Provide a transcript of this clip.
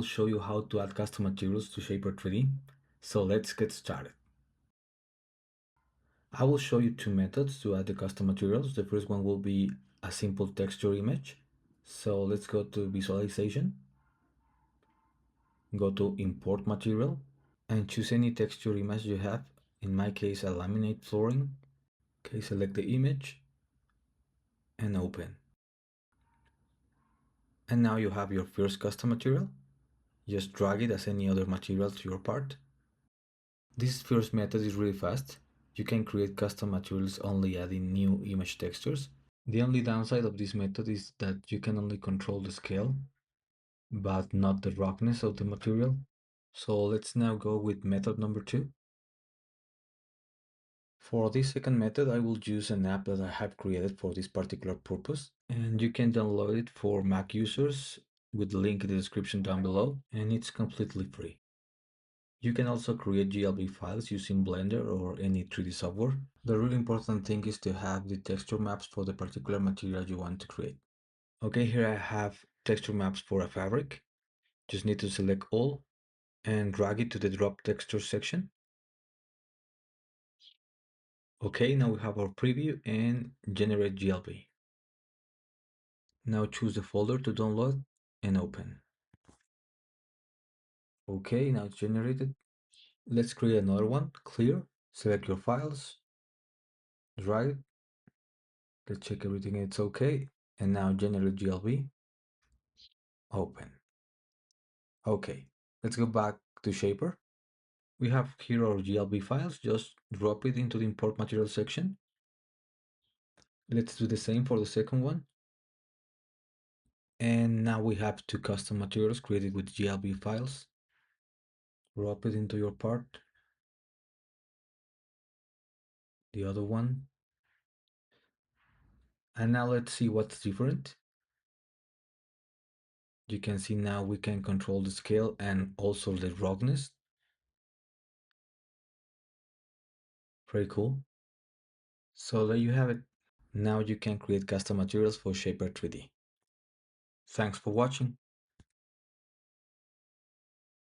will show you how to add custom materials to Shapr3D. So let's get started. I will show you two methods to add the custom materials. The first one will be a simple texture image. So let's go to visualization, go to import material, and choose any texture image you have. In my case, a laminate flooring. Okay, select the image and open. And now you have your first custom material. Just drag it as any other material to your part. This first method is really fast. You can create custom materials only adding new image textures. The only downside of this method is that you can only control the scale, but not the roughness of the material. So let's now go with method number 2. For this second method, I will use an app that I have created for this particular purpose, and you can download it for Mac users with the link in the description down below, and it's completely free. You can also create GLB files using Blender or any 3D software. The really important thing is to have the texture maps for the particular material you want to create. Okay, here I have texture maps for a fabric. Just need to select all and drag it to the drop texture section. Okay, now we have our preview and generate GLB. Now choose the folder to download and open. Okay, now it's generated. Let's create another one, clear. Select your files, drag it. Let's check everything, it's okay. And now generate GLB, open. Okay, let's go back to Shapr. We have here our GLB files, just drop it into the import material section. Let's do the same for the second one. And now we have two custom materials created with GLB files. Drop it into your part. The other one. And now let's see what's different. You can see now we can control the scale and also the roughness. Pretty cool. So there you have it. Now you can create custom materials for Shapr3D. Thanks for watching.